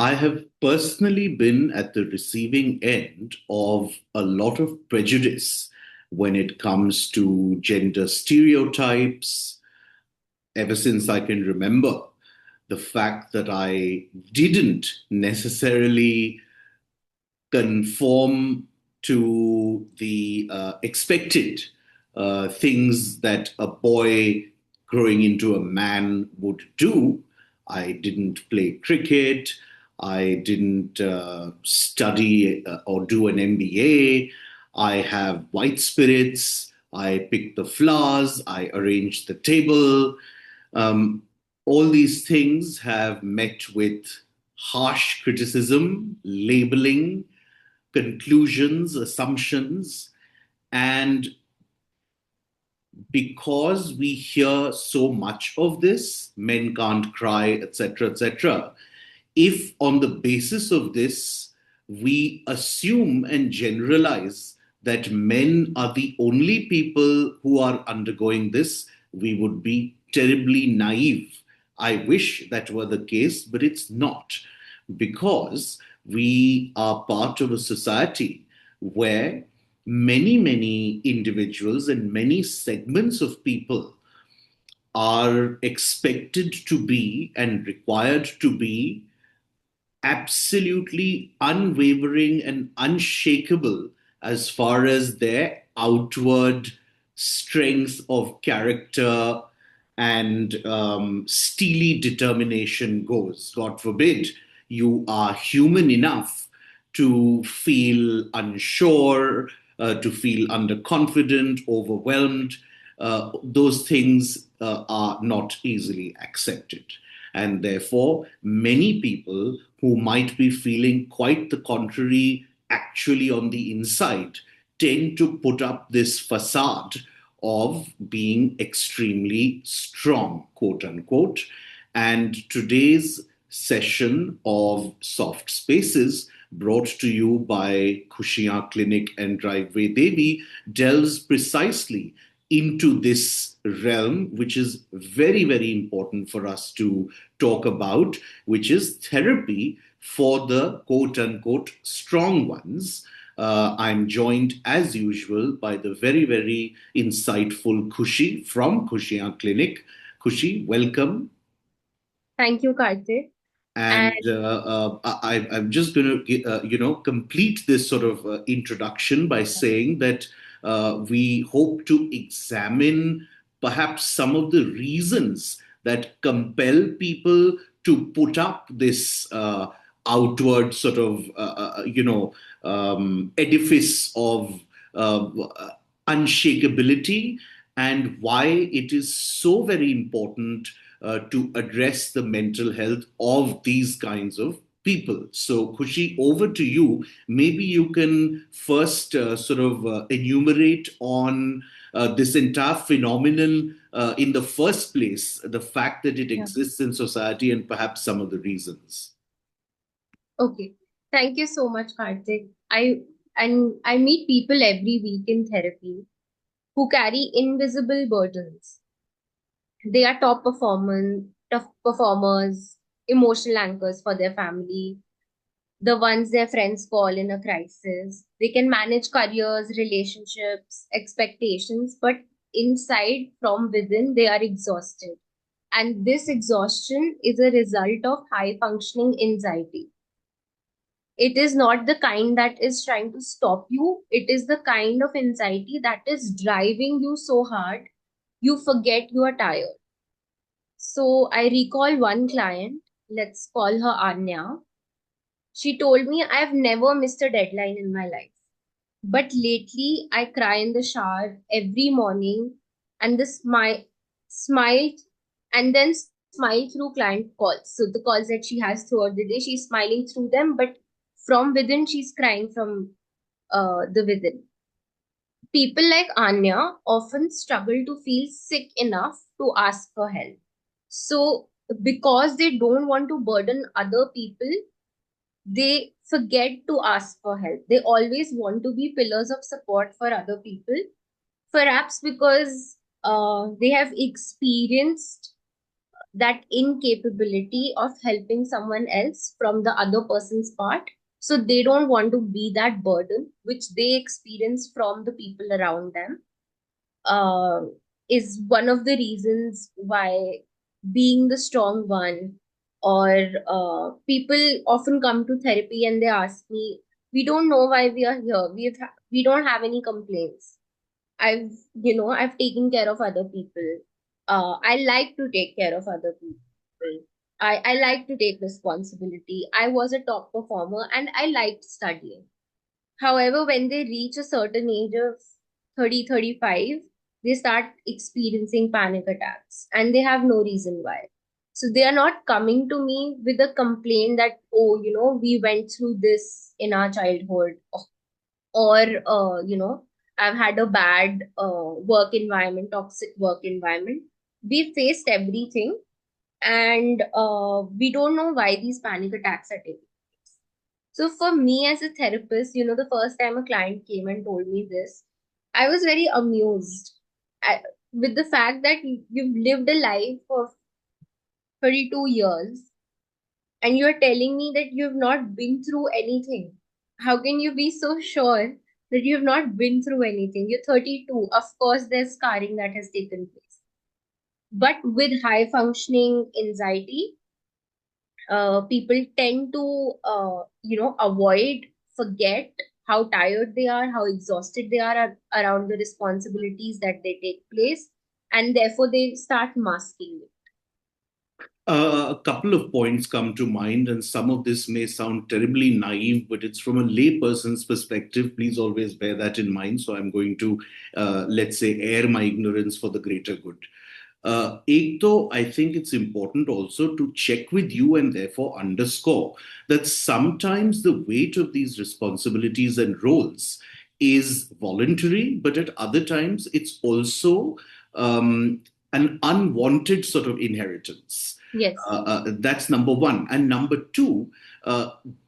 I have personally been at the receiving end of a lot of prejudice when it comes to gender stereotypes ever since I can remember. The fact that I didn't necessarily conform to the expected things that a boy growing into a man would do. I didn't play cricket. I didn't study or do an MBA. I have white spirits. I pick the flowers. I arrange the table. Um, all these things have met with harsh criticism, labeling, conclusions, assumptions, and because we hear so much of this, men can't cry, etc., etc. If on the basis of this, we assume and generalize that men are the only people who are undergoing this, we would be terribly naive. I wish that were the case, but it's not, because we are part of a society where many individuals and many segments of people are expected to be and required to be absolutely unwavering and unshakable as far as their outward strength of character and steely determination goes. God forbid you are human enough to feel unsure, to feel underconfident, overwhelmed. Those things are not easily accepted. And therefore, many people who might be feeling quite the contrary actually on the inside tend to put up this facade of being extremely strong, quote unquote. And today's session of Soft Spaces, brought to you by Khushiyan Clinic and Driveway Devi, delves precisely into this realm, which is very important for us to talk about, which is therapy for the quote unquote strong ones. I'm joined as usual by the very insightful Khushi from Khushiyan Clinic. Khushi, welcome. Thank you, Karthik. And And I'm just going to, complete this sort of introduction by saying that we hope to examine perhaps some of the reasons that compel people to put up this outward sort of, edifice of uh, unshakability, and why it is so very important to address the mental health of these kinds of people. So, Khushi, over to you. Maybe you can first sort of enumerate on this entire phenomenon in the first place, the fact that it yeah, exists in society, and perhaps some of the reasons. okay. Thank you so much, Karthik. I meet people every week in therapy who carry invisible burdens. They are top performers, emotional anchors for their family, the ones their friends call in a crisis. They can manage careers, relationships, expectations, but inside, from within, they are exhausted. And this exhaustion is a result of high functioning anxiety. It is not the kind that is trying to stop you. It is the kind of anxiety that is driving you so hard you forget you are tired. So I recall one client, let's call her Anya. She told me, I've never missed a deadline in my life. But lately, I cry in the shower every morning and smile and then smile through client calls. So the calls that she has throughout the day, she's smiling through them, but from within, she's crying from the within. People like Anya often struggle to feel sick enough to ask for help. So, because they don't want to burden other people, they forget to ask for help. They always want to be pillars of support for other people, perhaps because they have experienced that incapability of helping someone else from the other person's part. So they don't want to be that burden which they experience from the people around them. uh, is one of the reasons why being the strong one, or people often come to therapy and they ask me, we don't know why we are here, we don't have any complaints. I've taken care of other people. I like to take care of other people. I like to take responsibility. I was a top performer and I liked studying. However, when they reach a certain age of 30, 35, they start experiencing panic attacks and they have no reason why. So they are not coming to me with a complaint that, oh, we went through this in our childhood, or, I've had a bad work environment, toxic work environment. We faced everything, and we don't know why these panic attacks are taking. So for me as a therapist, the first time a client came and told me this, I was very amused at, with the fact that you've lived a life of 32 years and you're telling me that you've not been through anything. How can you be so sure that you've not been through anything? You're 32. Of course, there's scarring that has taken place. But with high functioning anxiety, people tend to avoid, forget how tired they are, how exhausted they are around the responsibilities that they take place, and therefore they start masking it. A couple of points come to mind, and some of this may sound terribly naive, but it's from a layperson's perspective. Please always bear that in mind. So I'm going to, let's say, air my ignorance for the greater good. Ek to, I think it's important also to check with you and therefore underscore that sometimes the weight of these responsibilities and roles is voluntary, but at other times it's also an unwanted sort of inheritance. Yes. That's number one. And number two,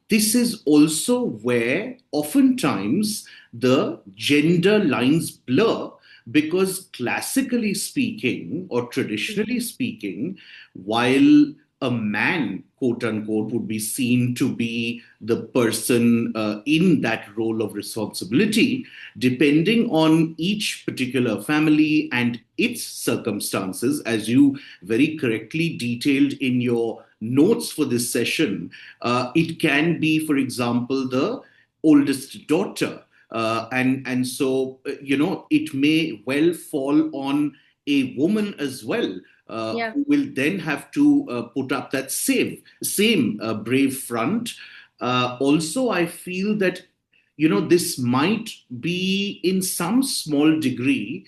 this is also where oftentimes the gender lines blur, because classically speaking or traditionally speaking, while a man, quote unquote, would be seen to be the person in that role of responsibility, depending on each particular family and its circumstances, as you very correctly detailed in your notes for this session, it can be, for example, the oldest daughter. And so, it may well fall on a woman as well, Yeah. who will then have to put up that same brave front. Also, I feel that this might be in some small degree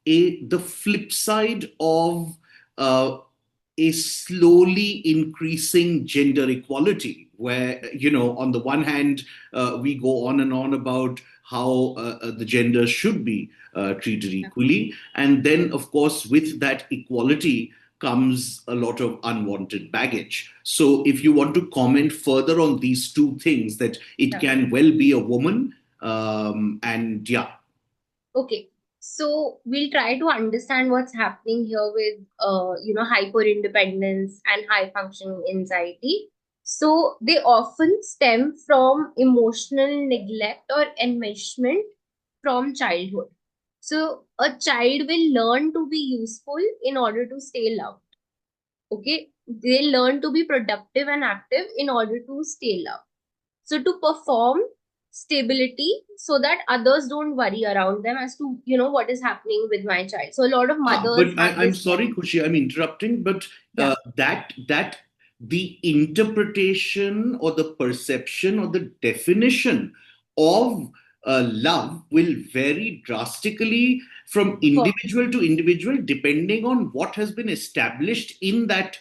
the flip side of uh, a slowly increasing gender equality, where on the one hand we go on and on about how the genders should be treated equally, and then of course with that equality comes a lot of unwanted baggage. So if you want to comment further on these two things, that it Yeah. can well be a woman, and yeah. Okay. So we'll try to understand what's happening here with hyper independence and high functioning anxiety. So they often stem from emotional neglect or enmeshment from childhood. So a child will learn to be useful in order to stay loved. Okay, they learn to be productive and active in order to stay loved. So to perform stability so that others don't worry around them as to what is happening with my child. So a lot of mothers But have I'm this sorry, Kushi, I'm interrupting, but yeah, that the interpretation or the perception or the definition of love will vary drastically from for individual to individual, depending on what has been established in that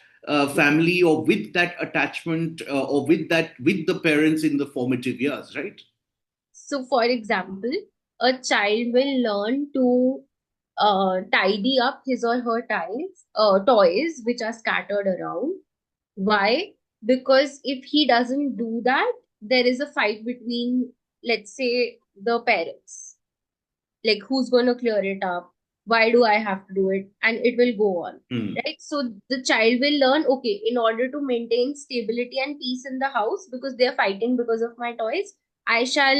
family, or with that attachment, or with the parents in the formative years, right? so for example, a child will learn to tidy up his or her toys which are scattered around. Why? Because if he doesn't do that, there is a fight between, let's say, the parents. Like, who's going to clear it up? Why do I have to do it? And it will go on. Hmm. Right? So the child will learn, okay, in order to maintain stability and peace in the house, because they're fighting because of my toys, I shall,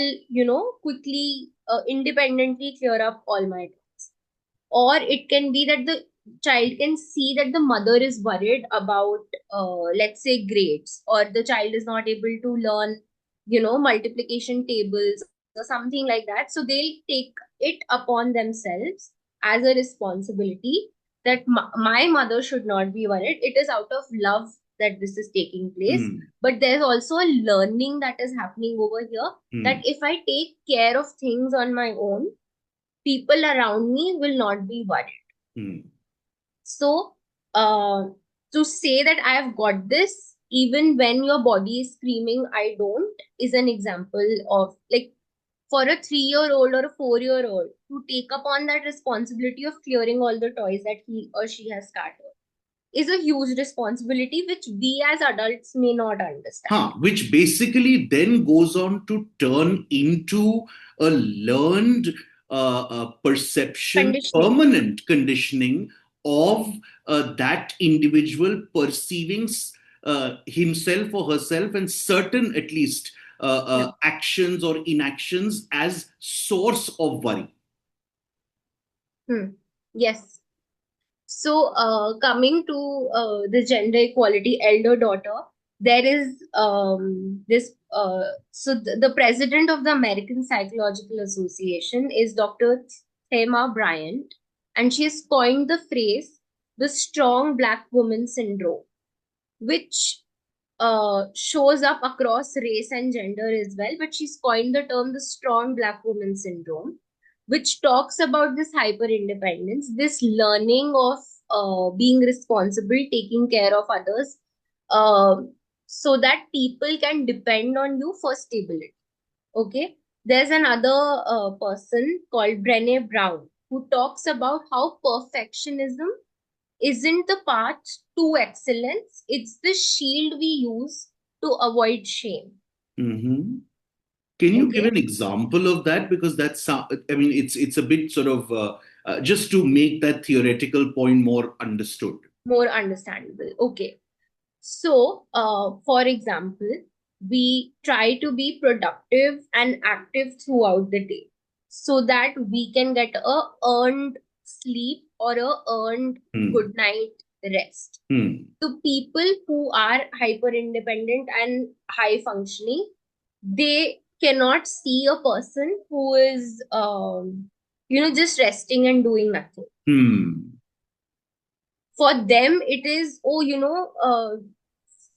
quickly, independently clear up all my toys. Or it can be that the child can see that the mother is worried about, let's say, grades, or the child is not able to learn, multiplication tables or something like that. So they'll take it upon themselves as a responsibility that my mother should not be worried. It is out of love that this is taking place. Hmm. But there's also a learning that is happening over here, that Hmm. if I take care of things on my own, people around me will not be worried. Hmm. So, to say that I have got this, even when your body is screaming, I don't, is an example of, like, for a 3-year-old or a 4-year-old to take upon that responsibility of clearing all the toys that he or she has scattered is a huge responsibility which we as adults may not understand. Huh, which basically then goes on to turn into a learned perception, Conditioning. permanent conditioning of that individual perceiving himself or herself and certain, at least, Yeah. actions or inactions as source of worry. Hmm. Yes. So, coming to the gender equality, elder daughter, there is this. The president of the American Psychological Association is Dr. Thema Bryant, and she has coined the phrase the strong black woman syndrome, which shows up across race and gender as well. But she's coined the term the strong black woman syndrome, which talks about this hyper independence, this learning of being responsible, taking care of others, uh, so that people can depend on you for stability. Okay. There's another person called Brené Brown who talks about how perfectionism isn't the path to excellence, it's the shield we use to avoid shame. Mhm. Can you give Okay, an example of that? Because that's, I mean, it's a bit sort of just to make that theoretical point more understood. more understandable. Okay, so for example, we try to be productive and active throughout the day so that we can get a earned sleep or a earned Hmm. good night rest. Hmm. To people who are hyper independent and high functioning, they cannot see a person who is just resting and doing nothing. Hmm. For them it is, oh,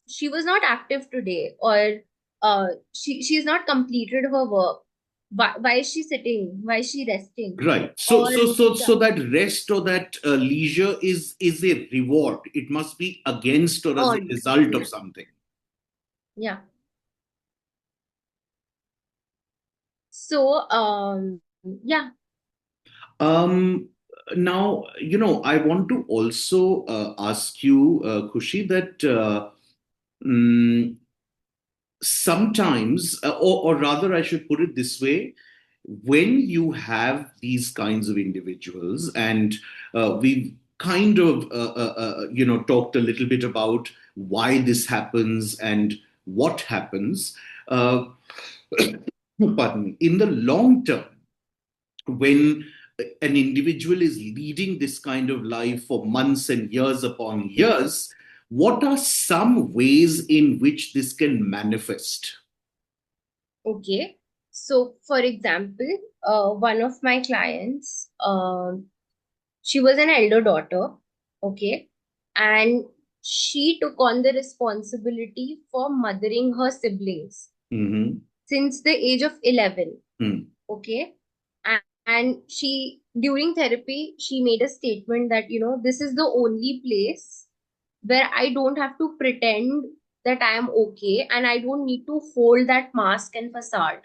she was not active today, or she's not completed her work. Why is she sitting? Why is she resting? Right. So, Or so, so, yeah, so that rest or that leisure is a reward. It must be against or as a earned. result of Yeah, something. yeah. So yeah. Um, Now, I want to also ask you, Kushi, that mm, sometimes, or rather, I should put it this way, when you have these kinds of individuals, and we've kind of, talked a little bit about why this happens and what happens, uh, pardon me, in the long term, when an individual is leading this kind of life for months and years upon years, what are some ways in which this can manifest? Okay. So, for example, one of my clients, she was an elder daughter, okay, and she took on the responsibility for mothering her siblings Mm-hmm. since the age of 11, Mm. okay. And she, during therapy, she made a statement that, this is the only place where I don't have to pretend that I am okay, and I don't need to hold that mask and facade.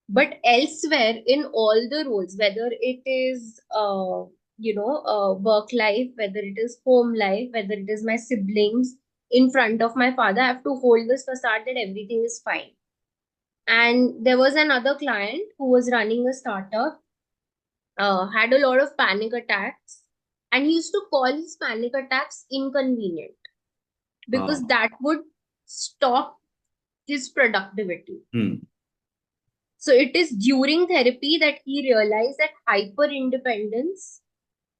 But elsewhere in all the roles, whether it is work life, whether it is home life, whether it is my siblings, in front of my father, I have to hold this facade that everything is fine. And there was another client who was running a startup, had a lot of panic attacks, and he used to call his panic attacks inconvenient because Ah. that would stop his productivity. Hmm. So it is during therapy that he realized that hyper independence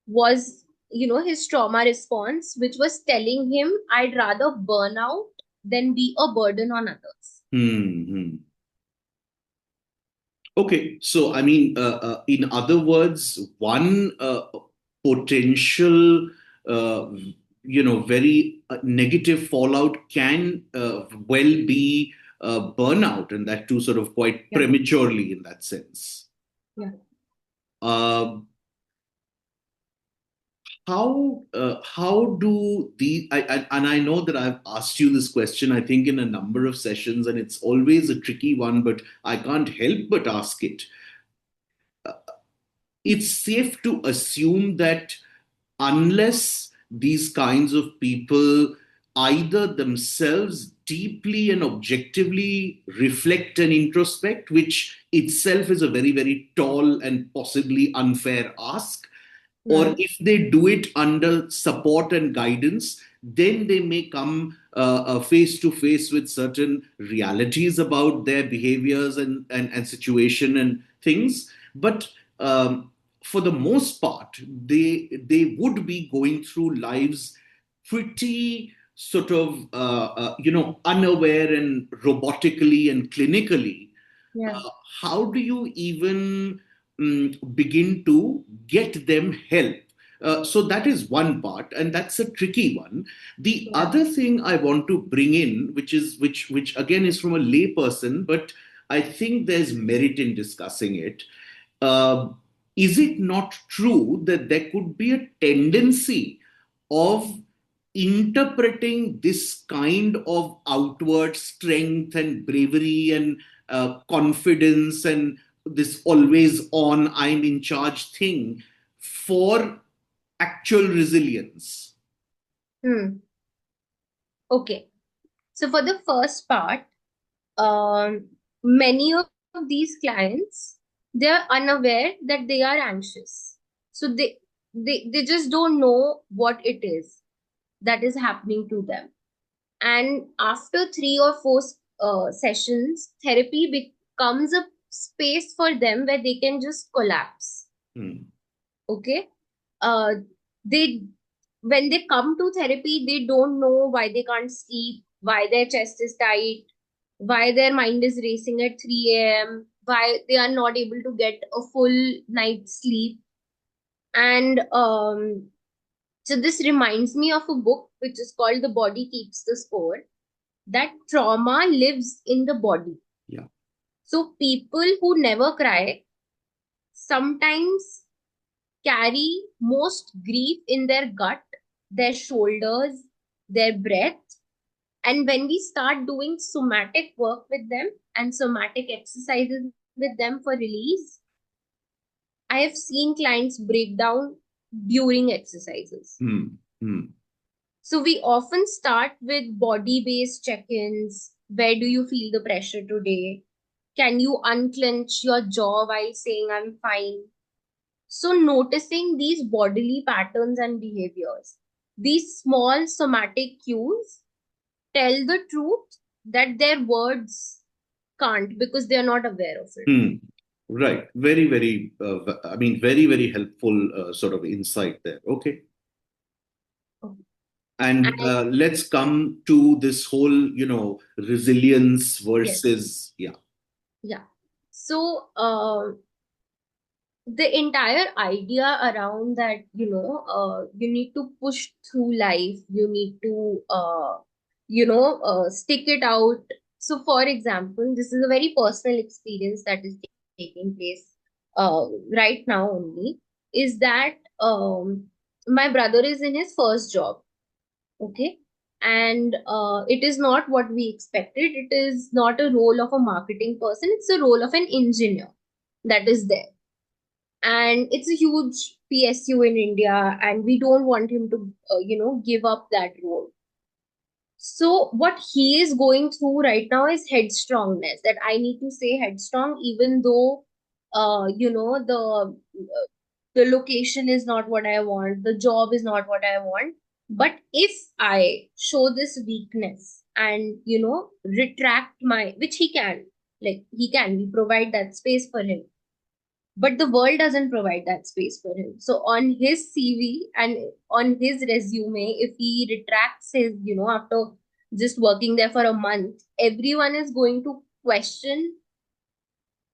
was, his trauma response, which was telling him, I'd rather burn out than be a burden on others. Hmm. Hmm. Okay, so I mean, in other words, one potential, uh, very negative fallout can well be burnout, and that too, sort of quite Yeah, prematurely in that sense. yeah, Uh, how do and I know that I've asked you this question, I think, in a number of sessions, and it's always a tricky one, but I can't help but ask it. It's safe to assume that unless these kinds of people either themselves deeply and objectively reflect and introspect, which itself is a very, very tall and possibly unfair ask, or hmm, if they do it under support and guidance, then they may come face to face with certain realities about their behaviors and situation and things. But for the most part, they would be going through lives pretty sort of unaware and robotically and clinically. yeah, uh, how do you even begin to get them help? So that is one part, and that's a tricky one. The yeah, other thing I want to bring in, which again is from a layperson, but I think there's merit in discussing it. uh, is it not true that there could be a tendency of interpreting this kind of outward strength and bravery and confidence and this always on, I'm in charge thing for actual resilience? hmm. Okay. So for the first part, many of these clients, they're unaware that they are anxious. So they just don't know what it is that is happening to them. And after 3 or 4 sessions, therapy becomes a space for them where they can just collapse. Hmm. Okay. Uh, they when they come to therapy, they don't know why they can't sleep, why their chest is tight, why their mind is racing at 3 a.m., why they are not able to get a full night's sleep. And so this reminds me of a book which is called The Body Keeps the Score, that trauma lives in the body. Yeah. So people who never cry sometimes carry most grief in their gut, their shoulders, their breath. And when we start doing somatic work with them and somatic exercises with them for release, I have seen clients break down during exercises. Hmm. Hmm. So we often start with body based check ins. Where do you feel the pressure today? Can you unclench your jaw while saying I'm fine? So, noticing these bodily patterns and behaviors, these small somatic cues tell the truth that their words can't, because they are not aware of it. Hmm. Right. Very, very, I mean, very, very helpful sort of insight there. Okay. Okay. And And let's come to this whole, resilience yes, versus, yeah. yeah. So, the entire idea around that, you need to push through life, you need to, stick it out. So for example, this is a very personal experience that is taking place uh, right now only, is that my brother is in his first job. Okay. And it is not what we expected. It is not a role of a marketing person, it's a role of an engineer that is there, and it's a huge PSU in India, and we don't want him to, give up that role. So what he is going through right now is headstrongness. That I need to say headstrong, even though, the the location is not what I want, the job is not what I want. But if I show this weakness and, retract my, which he can, like he can, we provide that space for him, but the world doesn't provide that space for him. So on his CV and on his resume, if he retracts his, after just working there for a month, everyone is going to question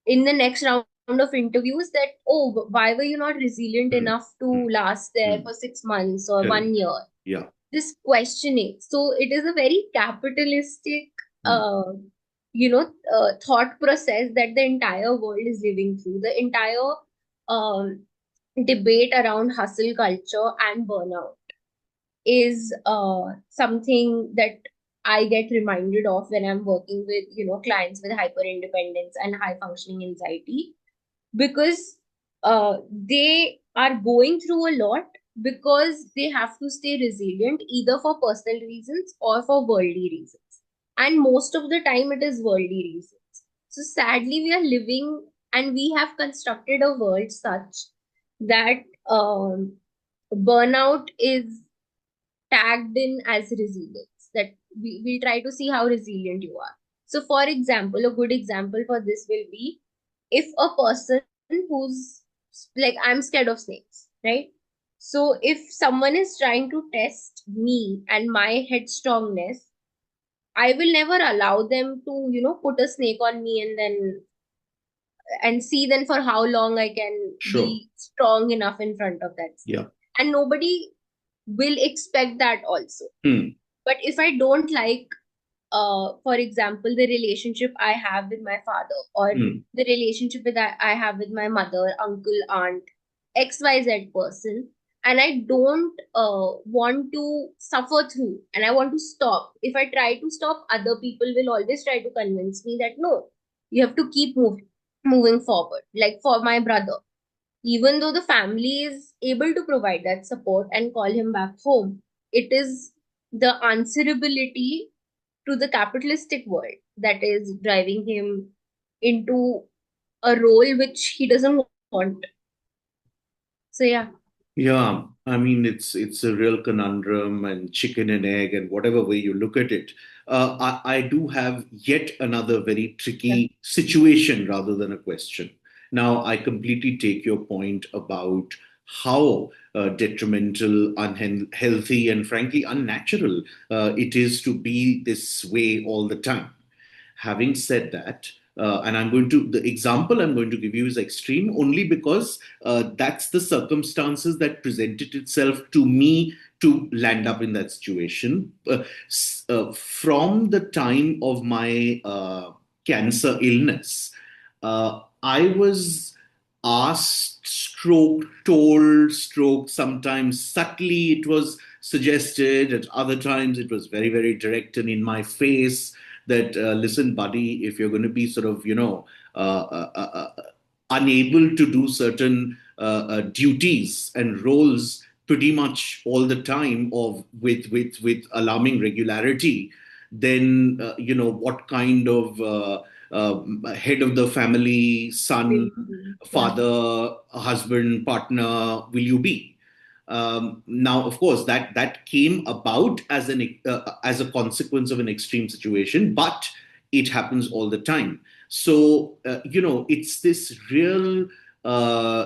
in the next round of interviews that, oh, why were you not resilient Mm, enough to mm, last there mm. for 6 months or Correct. 1 year? Yeah. This questioning. So it is a very capitalistic, Mm, thought process that the entire world is living through. The entire um, debate around hustle culture and burnout is something that I get reminded of when I'm working with, clients with hyper independence and high functioning anxiety, because they are going through a lot because they have to stay resilient either for personal reasons or for worldly reasons. And most of the time, it is worldly reasons. So sadly, we are living and we have constructed a world such that burnout is tagged in as resilience, that we try to see how resilient you are. So for example, a good example for this will be if a person who's like, I'm scared of snakes, right? So if someone is trying to test me and my headstrongness, I will never allow them to, put a snake on me and see then for how long I can sure. be strong enough in front of that snake. Yeah. And nobody will expect that also. Mm, But if I don't like, for example, the relationship I have with my father, or mm. the relationship that I have with my mother, uncle, aunt, XYZ person, and I don't want to suffer through and I want to stop. If I try to stop, other people will always try to convince me that no, you have to keep moving forward. Like for my brother, even though the family is able to provide that support and call him back home, it is the answerability to the capitalistic world that is driving him into a role which he doesn't want. So yeah, Yeah, I mean it's a real conundrum and chicken and egg and whatever way you look at it. I do have yet another very yeah, tricky situation rather than a question. Now, I completely take your point about how detrimental, unhealthy, and frankly unnatural it is to be this way all the time. Having said that, and the example I'm going to give you is extreme only because that's the circumstances that presented itself to me to land up in that situation. From the time of my cancer illness, I was asked, stroke, told, stroke, sometimes subtly it was suggested, at other times it was very, very direct and in my face that listen, buddy, if you're going to be sort of, unable to do certain duties and roles pretty much all the time of with alarming regularity, then what kind of head of the family, son, yeah, father, husband, partner will you be? Now, of course, that came about as a consequence of an extreme situation, but it happens all the time. So it's this real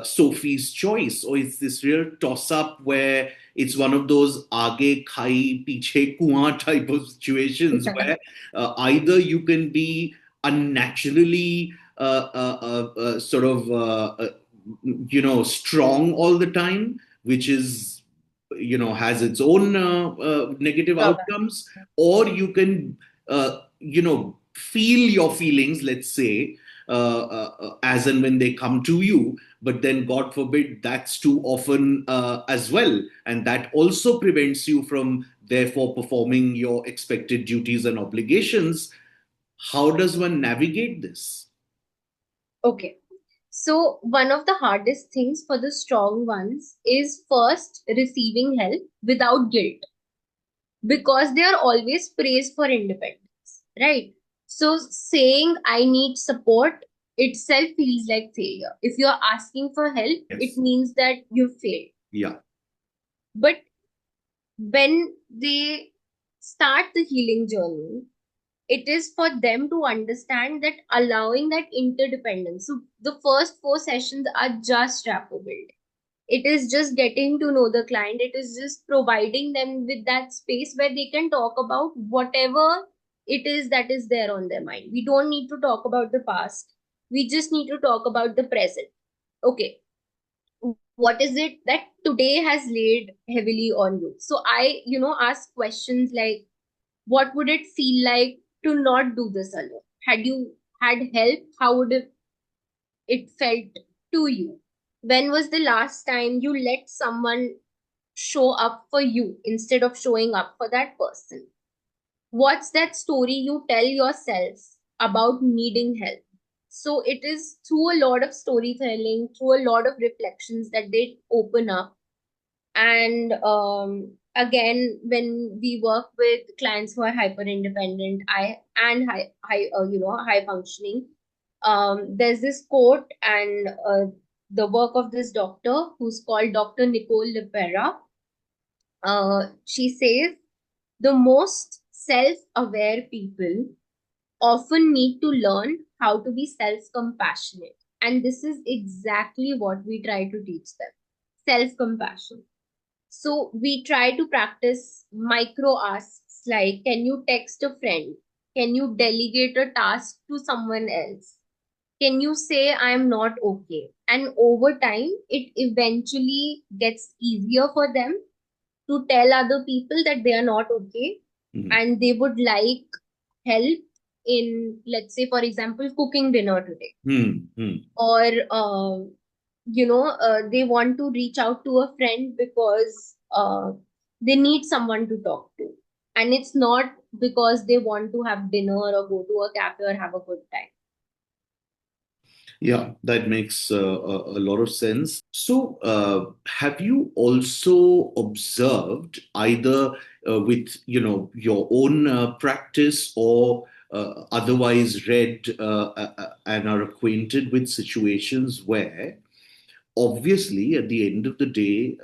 Sophie's choice, or it's this real toss up where it's one of those aage khai piche kuan type of situations yeah, where either you can be unnaturally sort of strong all the time, which is has its own negative drawback. outcomes, or you can feel your feelings, let's say, as and when they come to you, but then god forbid that's too often as well, and that also prevents you from therefore performing your expected duties and obligations. How does one navigate this? Okay. So one of the hardest things for the strong ones is first receiving help without guilt, because they are always praised for independence, right? So saying I need support itself feels like failure. If you're asking for help, it Yes. means that you've failed. Yeah. But when they start the healing journey, it is for them to understand that allowing that interdependence. So the first four sessions are just rapport building. It is just getting to know the client. It is just providing them with that space where they can talk about whatever it is that is there on their mind. We don't need to talk about the past. We just need to talk about the present. Okay, what is it that today has laid heavily on you? So I, ask questions like, what would it feel like to not do this alone? Had you had help, how would it felt to you? When was the last time you let someone show up for you instead of showing up for that person? What's that story you tell yourself about needing help? So it is through a lot of storytelling, through a lot of reflections that they open up. And again, when we work with clients who are hyper independent, high functioning, there's this quote and the work of this doctor who's called Dr. Nicole Lepera. She says the most self-aware people often need to learn how to be self-compassionate, and this is exactly what we try to teach them: self-compassion. So we try to practice micro asks like, can you text a friend? Can you delegate a task to someone else? Can you say I'm not okay? And over time, it eventually gets easier for them to tell other people that they are not okay Mm. and they would like help in, let's say, for example, cooking dinner today, Mm. Mm. or they want to reach out to a friend because they need someone to talk to, and it's not because they want to have dinner or go to a cafe or have a good time. Yeah, that makes a lot of sense. So, have you also observed either with your own practice or otherwise read and are acquainted with situations where obviously at the end of the day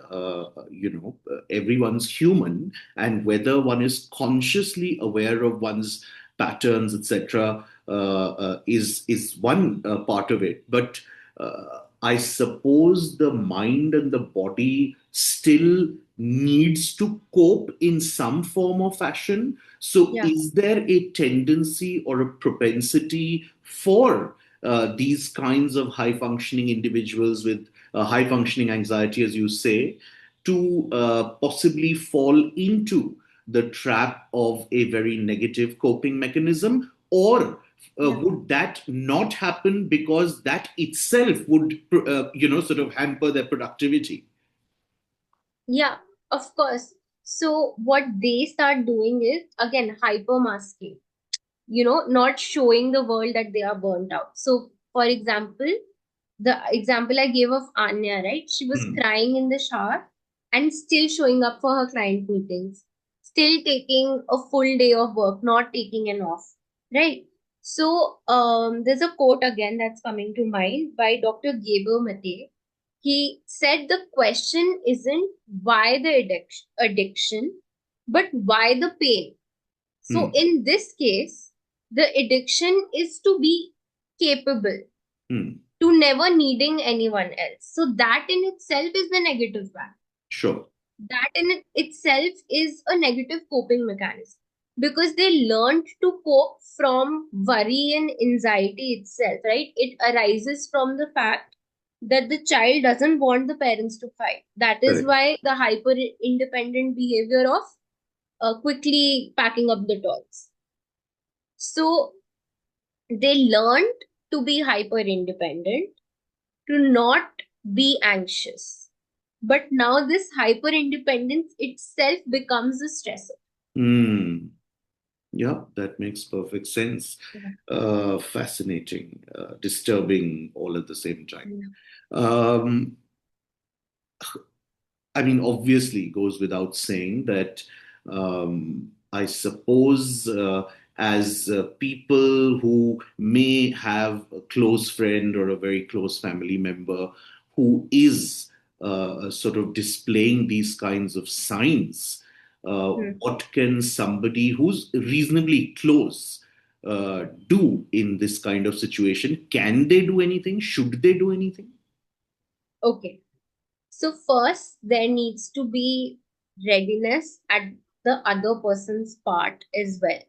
everyone's human, and whether one is consciously aware of one's patterns, etc., is one part of it, but I suppose the mind and the body still needs to cope in some form or fashion. So Yeah, is there a tendency or a propensity for these kinds of high functioning individuals with high functioning anxiety, as you say, to possibly fall into the trap of a very negative coping mechanism? Or yeah, would that not happen because that itself would, sort of hamper their productivity? yeah, of course. So what they start doing is again hyper masking, not showing the world that they are burnt out. So for example, the example I gave of Anya, right? She was Hmm. crying in the shower and still showing up for her client meetings, still taking a full day of work, not taking an off, right? So there's a quote again that's coming to mind by Dr. Gaber Mate. He said the question isn't why the addiction, but why the pain. So Hmm. in this case, the addiction is to be capable, Hmm. to never needing anyone else. So that in itself is the negative fact. Sure. That in itself is a negative coping mechanism because they learned to cope from worry and anxiety itself, right? It arises from the fact that the child doesn't want the parents to fight. That is Correct. why the hyper independent behavior of quickly packing up the toys. So they learned to be hyper independent, to not be anxious. But now this hyper independence itself becomes a stressor. Hmm. Yeah, that makes perfect sense. Yeah. Fascinating, disturbing, all at the same time. Yeah. Um, I mean, obviously, it goes without saying that I suppose as people who may have a close friend or a very close family member who is sort of displaying these kinds of signs. Hmm. What can somebody who's reasonably close do in this kind of situation? Can they do anything? Should they do anything? Okay. So first, there needs to be readiness at the other person's part as well,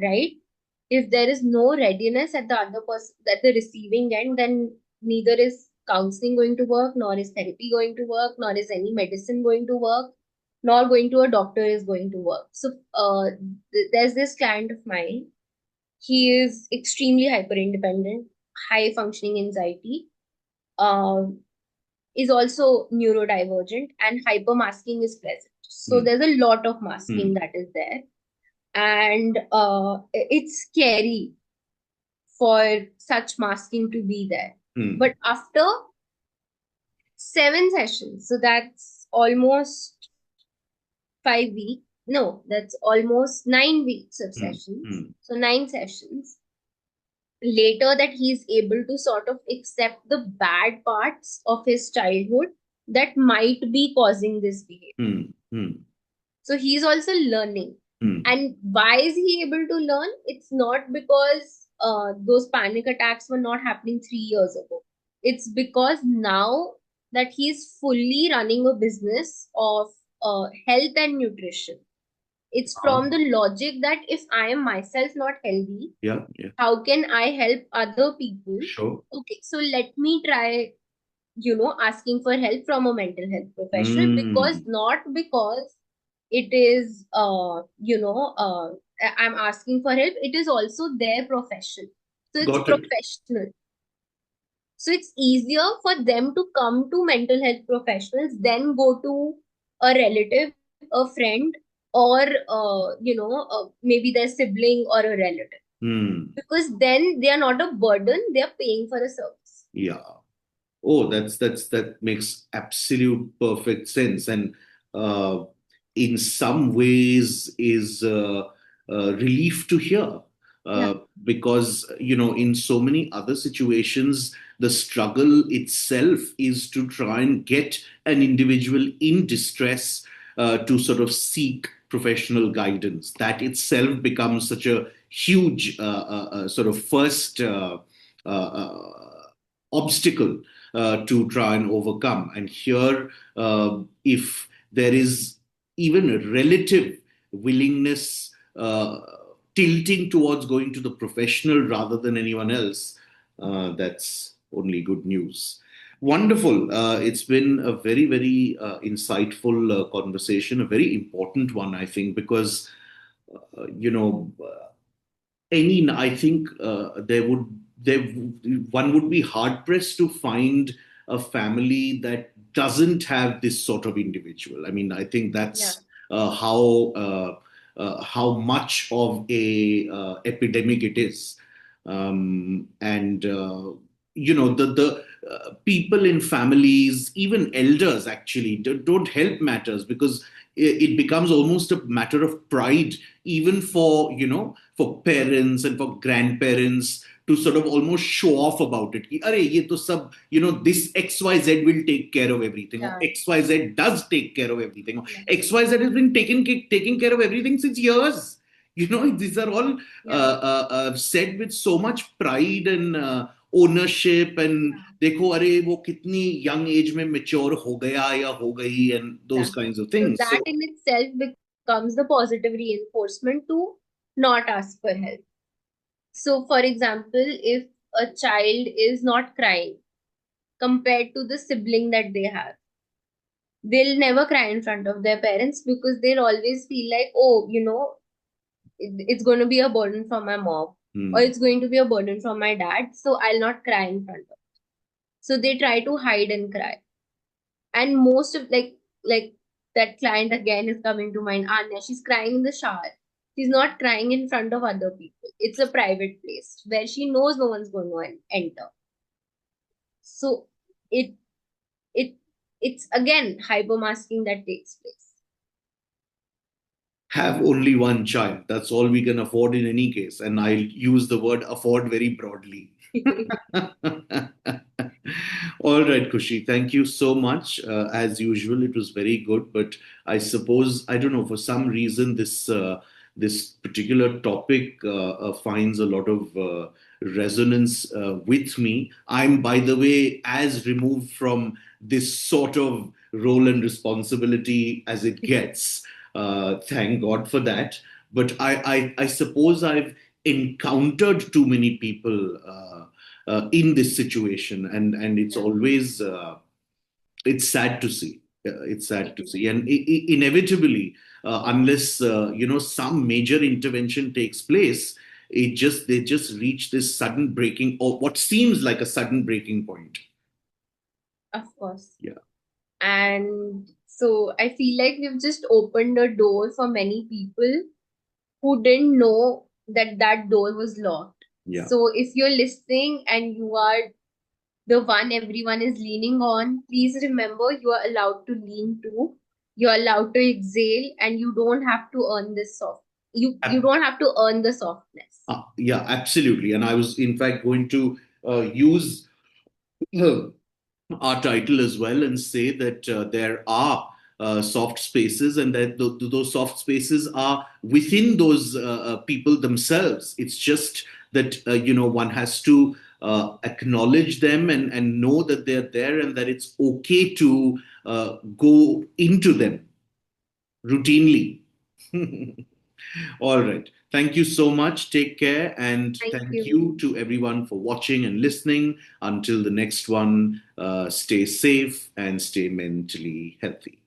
right? If there is no readiness at the other person, at the receiving end, then neither is counseling going to work, nor is therapy going to work, nor is any medicine going to work, nor going to a doctor is going to work. So there's this client of mine. He is extremely hyper independent, high functioning anxiety. Um, is also neurodivergent, and hypermasking is present. So Hmm. there's a lot of masking Hmm. that is there, and it's scary for such masking to be there. Hmm. But after 7 sessions, so that's almost 5 weeks. No, that's almost 9 weeks of Hmm. sessions. Hmm. So 9 sessions later, that he's able to sort of accept the bad parts of his childhood that might be causing this behavior. Hmm. Hmm. So he's also learning. Hmm. And why is he able to learn? It's not because those panic attacks were not happening 3 years ago. It's because now that he's fully running a business of health and nutrition, it's Ah, from the logic that if I am myself not healthy, yeah. Yeah. how can I help other people? Sure. Okay, so let me try, asking for help from a mental health professional, because Hmm. not because it is, I'm asking for help, it is also their profession. So it's Got it. professional. So it's easier for them to come to mental health professionals than go to a relative, a friend, or, maybe their sibling or a relative. Hmm. Because then they are not a burden, they are paying for a service. Yeah. Oh, that makes absolute perfect sense, and uh, in some ways is relief to hear, Yeah. because in so many other situations the struggle itself is to try and get an individual in distress to sort of seek professional guidance. That itself becomes such a huge sort of first obstacle to try and overcome. And here, if there is even a relative willingness tilting towards going to the professional rather than anyone else, that's only good news. Wonderful. It's been a very, very insightful conversation, a very important one, I think, because, you know, any I think there one would be hard pressed to find a family that doesn't have this sort of individual. I mean, I think Yeah. that's how much of a epidemic it is. And the people in families, even elders, actually don't help matters, because it becomes almost a matter of pride, even for for parents and for grandparents, to sort of almost show off about it. Ki, Arey, ye to sab, this XYZ will take care of everything, or Yeah. XYZ does take care of everything, or Yeah. XYZ has been taking care of everything since years. These are all Yeah. said with so much pride and ownership, and देखो अरे वो कितनी young age में mature हो गया या हो गई, and those Yeah. kinds of So things. that So in itself becomes the positive reinforcement to not ask for help. So, for example, if a child is not crying compared to the sibling that they have, they'll never cry in front of their parents because they'll always feel like, oh, it's going to be a burden from my mom, or hmm. it's going to be a burden from my dad. So I'll not cry in front of. So they try to hide and cry. And most of, like that client again is coming to mind, Anya, she's crying in the shower. She's not crying in front of other people. It's a private place where she knows no one's going to enter. So it it it's again hypermasking that takes place. have only one child. That's all we can afford in any case. And I'll use the word afford very broadly. All right, Kushi, thank you so much. As usual, it was very good, but I suppose I don't know for some reason this particular topic finds a lot of resonance with me. I'm, by the way, as removed from this sort of role and responsibility as it gets. Thank God for that. But I suppose I've encountered too many people in this situation, and it's Yeah. always it's sad to see. It's sad to Mhm. see, and inevitably, unless some major intervention takes place, they just reach this sudden breaking, or what seems like a sudden breaking point. Of course. Yeah, And so I feel like we've just opened a door for many people who didn't know that that door was locked. yeah. So if you're listening and you are the one everyone is leaning on, please remember you are allowed to lean to, you're allowed to exhale, and you don't have to earn this soft. You Ab- don't have to earn the softness. yeah, absolutely. And I was, in fact, going to use our title as well and say that there are soft spaces, and that those soft spaces are within those people themselves. It's just that one has to acknowledge them, and know that they're there, and that it's okay to go into them routinely. All right. Thank you so much. Take care. And Thank thank you. you to everyone for watching and listening. Until the next one, stay safe and stay mentally healthy.